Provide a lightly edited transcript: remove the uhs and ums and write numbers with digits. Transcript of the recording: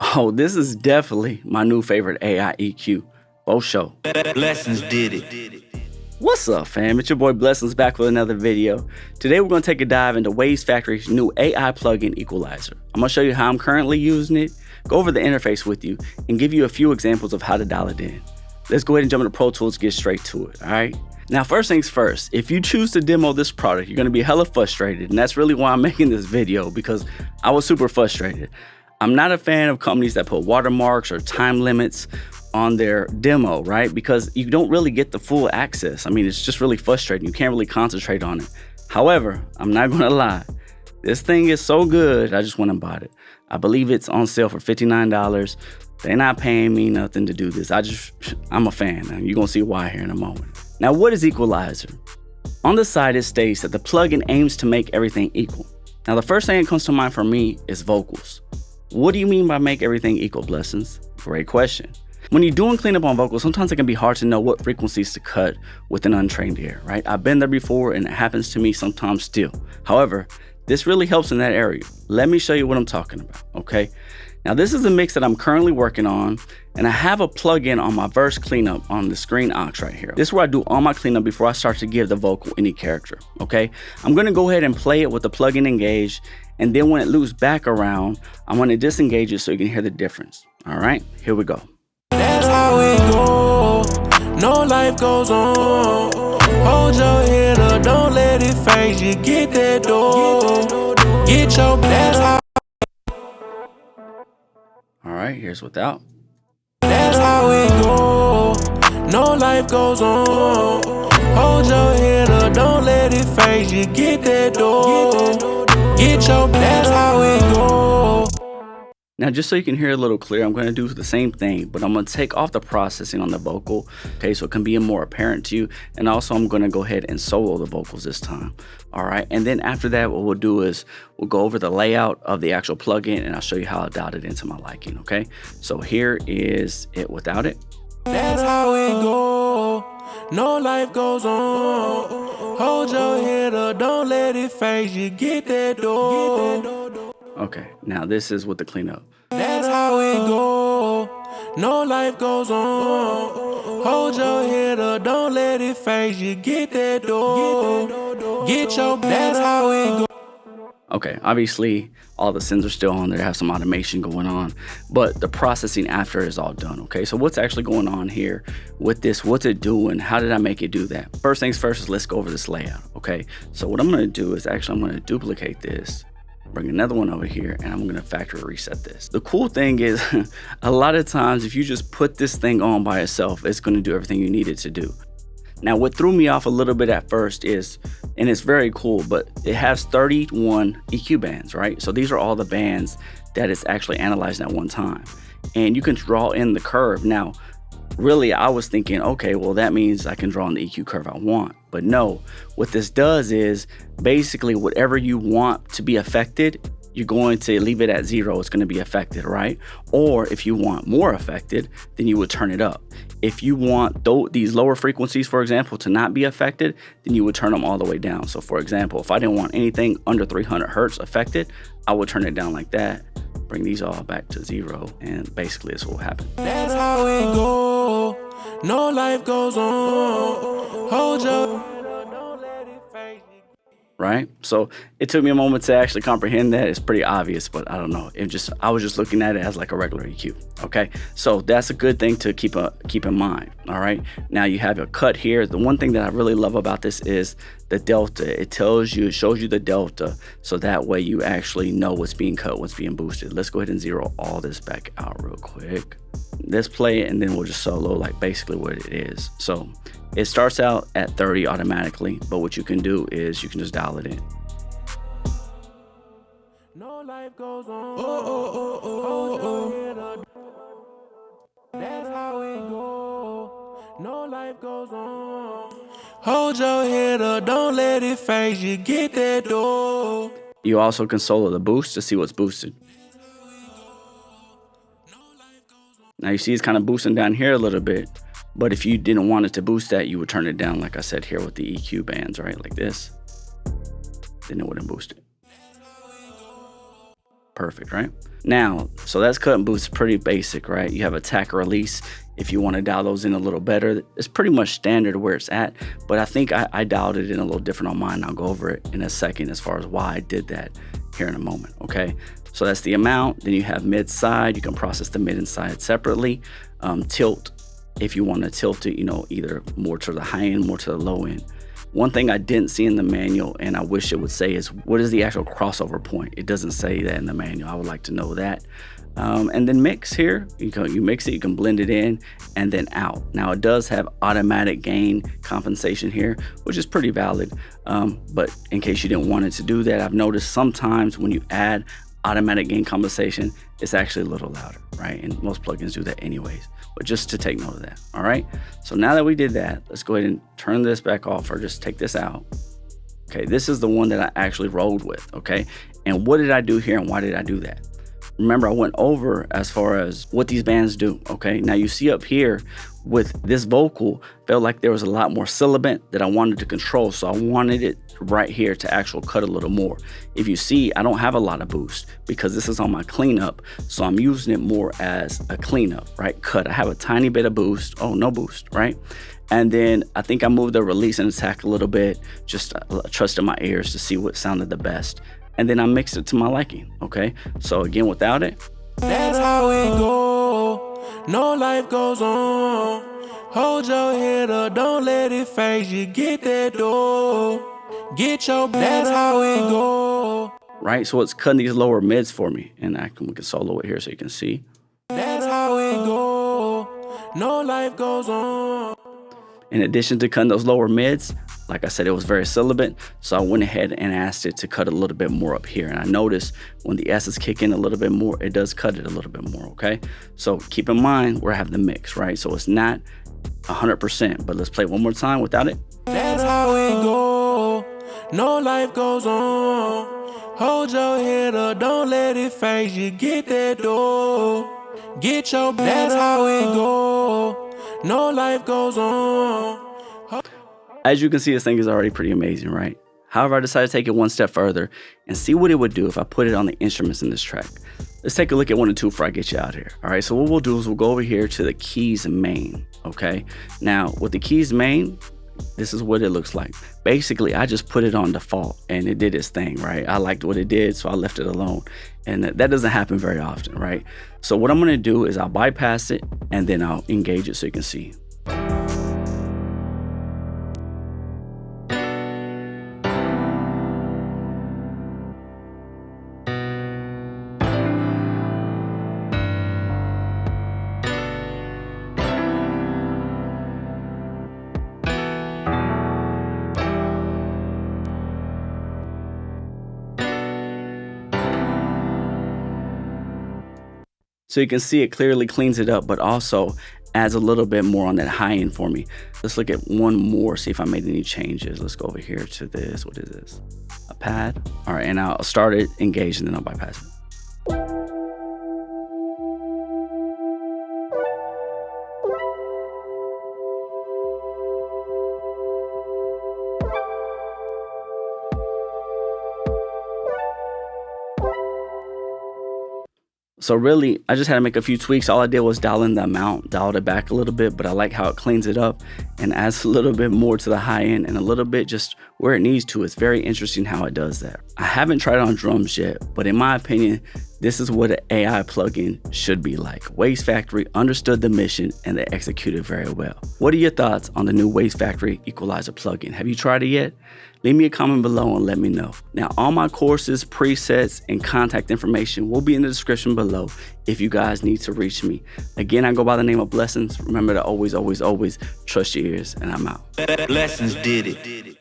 Oh, this is definitely my new favorite AI EQ. Both show. Blessons did it. What's up, fam? It's your boy Blessons back with another video. Today we're going to take a dive into Wavesfactory's new AI plugin Equalizer. I'm going to show you how I'm currently using it, go over the interface with you, and give you a few examples of how to dial it in. Let's go ahead and jump into Pro Tools and get straight to it, all right? Now, first things first, if you choose to demo this product, you're going to be hella frustrated, and that's really why I'm making this video, because I was super frustrated. I'm not a fan of companies that put watermarks or time limits on their demo, right? Because you don't really get the full access. I mean, it's just really frustrating. You can't really concentrate on it. However, I'm not gonna lie. This thing is so good, I just went and bought it. I believe it's on sale for $59. They're not paying me nothing to do this. I'm a fan, and you're gonna see why here in a moment. Now, what is Equalizer? On the side, it states that the plugin aims to make everything equal. Now, the first thing that comes to mind for me is vocals. What do you mean by make everything equal, Blessons? Great question. When you're doing cleanup on vocals, sometimes it can be hard to know what frequencies to cut with an untrained ear, right? I've been there before and it happens to me sometimes still. However, this really helps in that area. Let me show you what I'm talking about, okay? Now, this is a mix that I'm currently working on, and I have a plugin on my verse cleanup on the screen aux right here. This is where I do all my cleanup before I start to give the vocal any character, okay? I'm gonna go ahead and play it with the plugin engaged, and then when it loops back around, I'm gonna disengage it so you can hear the difference. All right, here we go. That's how it go. No life goes on. Hold your head up, don't let it phase you. Get that door. Get your that's how. All right, here's without. That's how it go. No life goes on. Hold your head up, don't let it phase you. Get that door. Get your that's how it go. Now, just so you can hear a little clear, I'm going to do the same thing, but I'm going to take off the processing on the vocal, okay, so it can be more apparent to you. And also, I'm going to go ahead and solo the vocals this time, all right? And then after that, what we'll do is we'll go over the layout of the actual plugin, and I'll show you how I dialed it into my liking, okay? So here is it without it. That's how it go. No life goes on. Hold your head up, don't let it phase you. Get that door. Okay, now this is with the cleanup. That's how it go. No life goes on. Hold your head up, don't let it phase you. Get that door. Get your that's how it go. Okay, obviously all the sends are still on there, have some automation going on, but the processing after is all done, okay? So what's actually going on here with this? What's it doing? How did I make it do that? First things first is let's go over this layout, okay? So what I'm gonna do is I'm gonna duplicate this, bring another one over here, and I'm gonna factory reset this. The cool thing is a lot of times if you just put this thing on by itself, it's gonna do everything you need it to do. Now, what threw me off a little bit at first is, and it's very cool, but it has 31 EQ bands, right? So these are all the bands that it's actually analyzing at one time. And you can draw in the curve. Now, really, I was thinking, okay, well, that means I can draw in the EQ curve I want. But no, what this does is basically whatever you want to be affected, you're going to leave it at 0, it's going to be affected, right? Or if you want more affected, then you would turn it up. If you want these lower frequencies, for example, to not be affected, then you would turn them all the way down. So for example, if I didn't want anything under 300 hertz affected, I would turn it down like that, bring these all back to 0, and basically this will happen. That's how it go. No life goes on. Hold your right? So it took me a moment to actually comprehend that. It's pretty obvious, but I don't know. I was just looking at it as like a regular EQ. Okay, so that's a good thing to keep in mind. All right, now you have your cut here. The one thing that I really love about this is the delta. It shows you the delta, so that way you actually know what's being cut, what's being boosted. Let's go ahead and zero all this back out real quick. Let's play it, and then we'll just solo like basically what it is. So it starts out at 30 automatically, but what you can do is you can just dial it in. No life goes on. That's how it go. No life goes on. Hold your head up, don't let it phase you. Get that door. You also can solo the boost to see what's boosted. Now you see it's kind of boosting down here a little bit, but if you didn't want it to boost that, you would turn it down like I said here with the EQ bands, right? Like this. Then it wouldn't boost it. Perfect, right? Now, so that's cut and boost, pretty basic, right? You have attack or release. If you want to dial those in a little better, it's pretty much standard where it's at, but I think I dialed it in a little different on mine. I'll go over it in a second as far as why I did that here in a moment, okay? So that's the amount. Then you have mid side. You can process the mid and side separately. Tilt, if you want to tilt it, either more to the high end, more to the low end. One thing I didn't see in the manual, and I wish it would say, is what is the actual crossover point? It doesn't say that in the manual. I would like to know that. And then mix here, you mix it, you can blend it in and then out. Now it does have automatic gain compensation here, which is pretty valid. But in case you didn't want it to do that, I've noticed sometimes when you add automatic gain compensation, it's actually a little louder, right? And most plugins do that anyways, but just to take note of that. All right. So now that we did that, let's go ahead and turn this back off or just take this out. Okay. This is the one that I actually rolled with. Okay. And what did I do here and why did I do that? Remember, I went over as far as what these bands do. Okay. Now you see up here with this vocal, felt like there was a lot more sibilant that I wanted to control. So I wanted it right here to actually cut a little more. If you see, I don't have a lot of boost because this is on my cleanup. So I'm using it more as a cleanup, right? Cut. I have a tiny bit of boost. Oh, no boost, right? And then I think I moved the release and attack a little bit, just trusted my ears to see what sounded the best. And then I mixed it to my liking, okay? So again, without it. That's how it go. No, life goes on. Hold your head up, don't let it phase you. Get that door. Get your, that's how it go. Right, so it's cutting these lower mids for me. And we can solo it here so you can see. That's how it go. No, life goes on. In addition to cutting those lower mids, like I said, it was very sibilant, so I went ahead and asked it to cut a little bit more up here. And I noticed when the S's kick in a little bit more, it does cut it a little bit more, okay? So keep in mind, we're having the mix, right? So it's not 100%, but let's play it one more time without it. That's how it go. No, life goes on. Hold your head up, don't let it phase you. Get that door. Get your, that's how it go. No, life goes on. As you can see, this thing is already pretty amazing, right? However, I decided to take it one step further and see what it would do if I put it on the instruments in this track. Let's take a look at 1 and 2 before I get you out here. All right, so what we'll do is we'll go over here to the keys main, okay? Now, with the keys main, this is what it looks like. Basically, I just put it on default and it did its thing, right? I liked what it did, so I left it alone. And that doesn't happen very often, right? So what I'm gonna do is I'll bypass it and then I'll engage it so you can see. So you can see it clearly cleans it up, but also adds a little bit more on that high end for me. Let's look at one more, see if I made any changes. Let's go over here to this. What is this? A pad. All right, and I'll start it, engage, and then I'll bypass it. So really, I just had to make a few tweaks. All I did was dial in the amount, dialed it back a little bit, but I like how it cleans it up and adds a little bit more to the high end and a little bit just where it needs to. It's very interesting how it does that. I haven't tried it on drums yet, but in my opinion, this is what an AI plugin should be like. Wavesfactory understood the mission and they executed very well. What are your thoughts on the new Wavesfactory Equalizer plugin? Have you tried it yet? Leave me a comment below and let me know. Now, all my courses, presets, and contact information will be in the description below if you guys need to reach me. Again, I go by the name of Blessons. Remember to always, always, always trust your ears, and I'm out. Blessons did it.